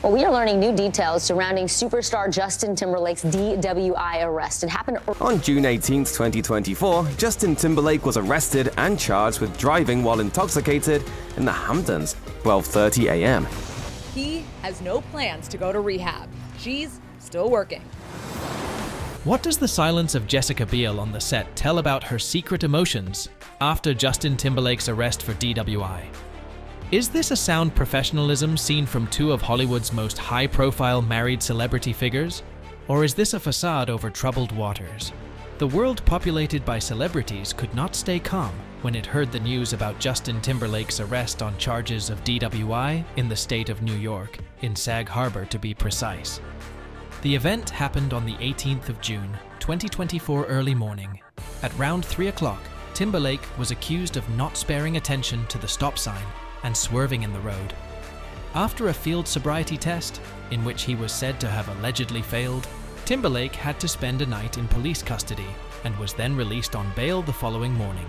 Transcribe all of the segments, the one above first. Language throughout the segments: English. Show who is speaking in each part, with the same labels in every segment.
Speaker 1: Well, we are learning new details surrounding superstar Justin Timberlake's DWI arrest. It happened
Speaker 2: on June 18, 2024. Justin Timberlake was arrested and charged with driving while intoxicated in the Hamptons, 12:30 a.m.
Speaker 3: He has no plans to go to rehab. She's still working.
Speaker 4: What does the silence of Jessica Biel on the set tell about her secret emotions after Justin Timberlake's arrest for DWI? Is this a sound professionalism seen from two of Hollywood's most high-profile married celebrity figures? Or is this a facade over troubled waters? The world populated by celebrities could not stay calm when it heard the news about Justin Timberlake's arrest on charges of DWI in the state of New York, in Sag Harbor to be precise. The event happened on the 18th of June, 2024 early morning. At round 3 o'clock, Timberlake was accused of not sparing attention to the stop sign and swerving in the road. After a field sobriety test, in which he was said to have allegedly failed, Timberlake had to spend a night in police custody and was then released on bail the following morning.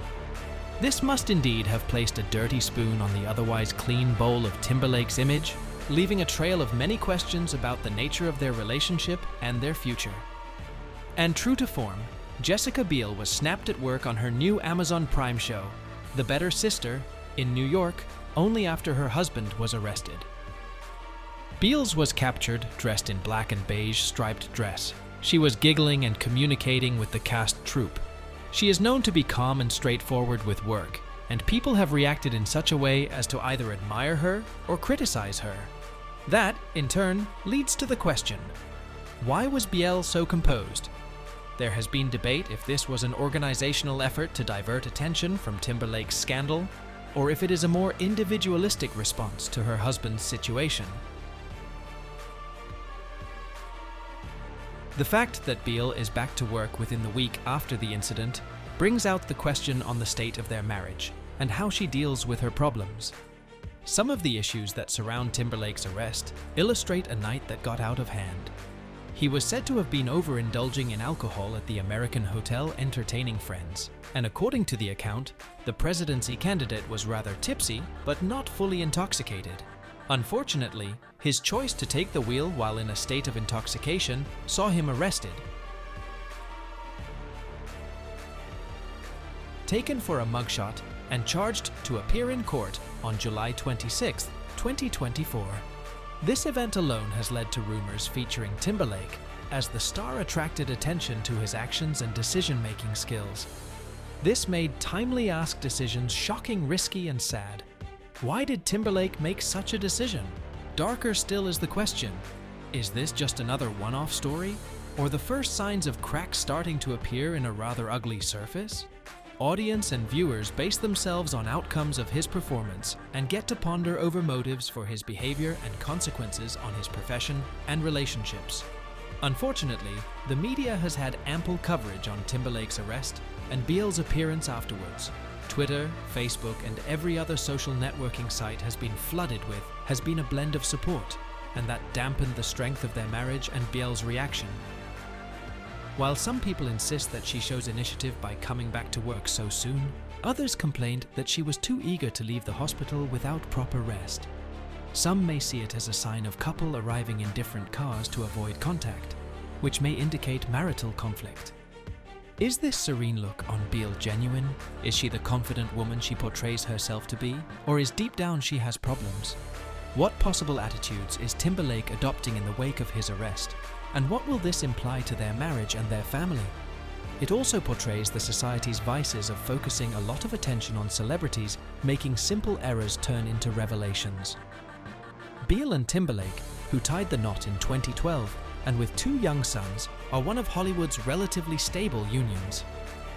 Speaker 4: This must indeed have placed a dirty spoon on the otherwise clean bowl of Timberlake's image, leaving a trail of many questions about the nature of their relationship and their future. And true to form, Jessica Biel was snapped at work on her new Amazon Prime show, The Better Sister, in New York, only after her husband was arrested. Biel's was captured dressed in black and beige striped dress. She was giggling and communicating with the cast troupe. She is known to be calm and straightforward with work, and people have reacted in such a way as to either admire her or criticize her. That, in turn, leads to the question: why was Biel so composed? There has been debate if this was an organizational effort to divert attention from Timberlake's scandal, or if it is a more individualistic response to her husband's situation. The fact that Biel is back to work within the week after the incident brings out the question on the state of their marriage and how she deals with her problems. Some of the issues that surround Timberlake's arrest illustrate a night that got out of hand. He was said to have been overindulging in alcohol at the American hotel entertaining friends, and according to the account, the presidency candidate was rather tipsy but not fully intoxicated. Unfortunately, his choice to take the wheel while in a state of intoxication saw him arrested. Taken for a mugshot and charged to appear in court on July 26, 2024. This event alone has led to rumors featuring Timberlake, as the star attracted attention to his actions and decision-making skills. This made timely asked decisions shocking, risky, and sad. Why did Timberlake make such a decision? Darker still is the question: is this just another one-off story, or the first signs of cracks starting to appear in a rather ugly surface? Audience and viewers base themselves on outcomes of his performance and get to ponder over motives for his behavior and consequences on his profession and relationships. Unfortunately, the media has had ample coverage on Timberlake's arrest and Biel's appearance afterwards. Twitter, Facebook, and every other social networking site has been a blend of support, and that dampened the strength of their marriage and Biel's reaction. While some people insist that she shows initiative by coming back to work so soon, others complained that she was too eager to leave the hospital without proper rest. Some may see it as a sign of couple arriving in different cars to avoid contact, which may indicate marital conflict. Is this serene look on Biel genuine? Is she the confident woman she portrays herself to be? Or is deep down she has problems? What possible attitudes is Timberlake adopting in the wake of his arrest? And what will this imply to their marriage and their family? It also portrays the society's vices of focusing a lot of attention on celebrities, making simple errors turn into revelations. Biel and Timberlake, who tied the knot in 2012, and with 2 young sons, are one of Hollywood's relatively stable unions.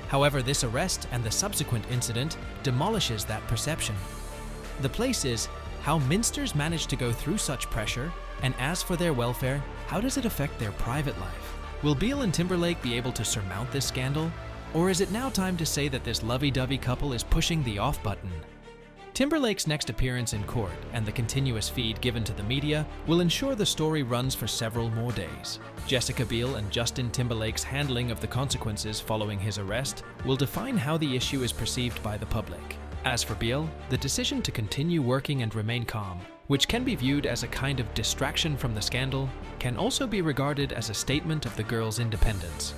Speaker 4: However, this arrest and the subsequent incident demolishes that perception. The place is how minsters manage to go through such pressure, and as for their welfare, how does it affect their private life? Will Biel and Timberlake be able to surmount this scandal? Or is it now time to say that this lovey-dovey couple is pushing the off button? Timberlake's next appearance in court and the continuous feed given to the media will ensure the story runs for several more days. Jessica Biel and Justin Timberlake's handling of the consequences following his arrest will define how the issue is perceived by the public. As for Biel, the decision to continue working and remain calm which can be viewed as a kind of distraction from the scandal, can also be regarded as a statement of the girl's independence.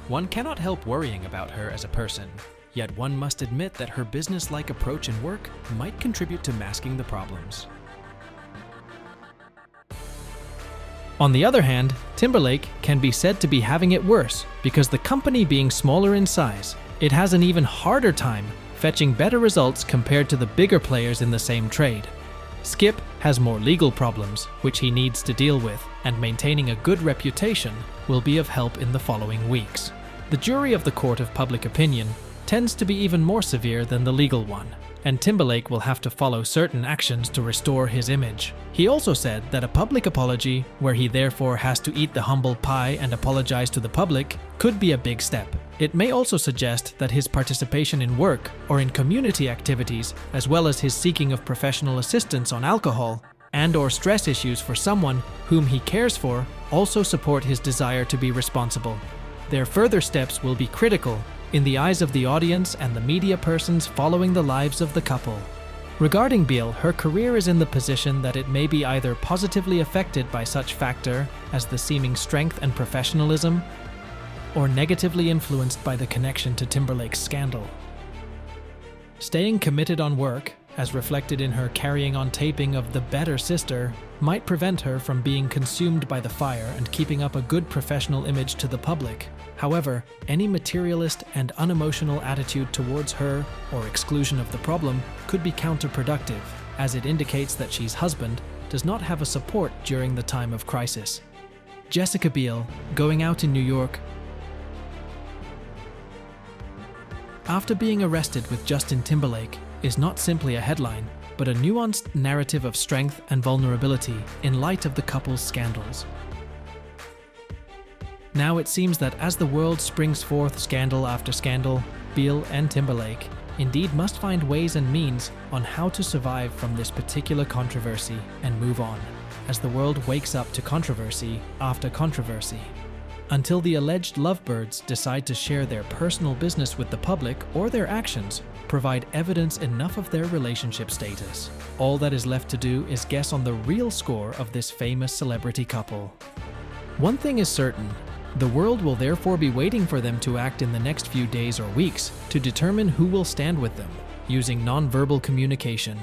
Speaker 4: One cannot help worrying about her as a person, yet one must admit that her business-like approach in work might contribute to masking the problems. On the other hand, Timberlake can be said to be having it worse because the company being smaller in size, it has an even harder time fetching better results compared to the bigger players in the same trade. Skip has more legal problems, which he needs to deal with, and maintaining a good reputation will be of help in the following weeks. The jury of the court of public opinion tends to be even more severe than the legal one, and Timberlake will have to follow certain actions to restore his image. He also said that a public apology, where he therefore has to eat the humble pie and apologize to the public, could be a big step. It may also suggest that his participation in work or in community activities, as well as his seeking of professional assistance on alcohol and/or stress issues for someone whom he cares for, also support his desire to be responsible. Their further steps will be critical in the eyes of the audience and the media persons following the lives of the couple. Regarding Biel, her career is in the position that it may be either positively affected by such factor as the seeming strength and professionalism, or negatively influenced by the connection to Timberlake's scandal. Staying committed on work, as reflected in her carrying on taping of The Better Sister, might prevent her from being consumed by the fire and keeping up a good professional image to the public. However, any materialist and unemotional attitude towards her or exclusion of the problem could be counterproductive, as it indicates that she's husband does not have a support during the time of crisis. Jessica Biel, going out in New York. After being arrested with Justin Timberlake is not simply a headline, but a nuanced narrative of strength and vulnerability in light of the couple's scandals. Now it seems that as the world springs forth scandal after scandal, Biel and Timberlake indeed must find ways and means on how to survive from this particular controversy and move on, as the world wakes up to controversy after controversy, until the alleged lovebirds decide to share their personal business with the public or their actions provide evidence enough of their relationship status. All that is left to do is guess on the real score of this famous celebrity couple. One thing is certain, the world will therefore be waiting for them to act in the next few days or weeks to determine who will stand with them, using non-verbal communication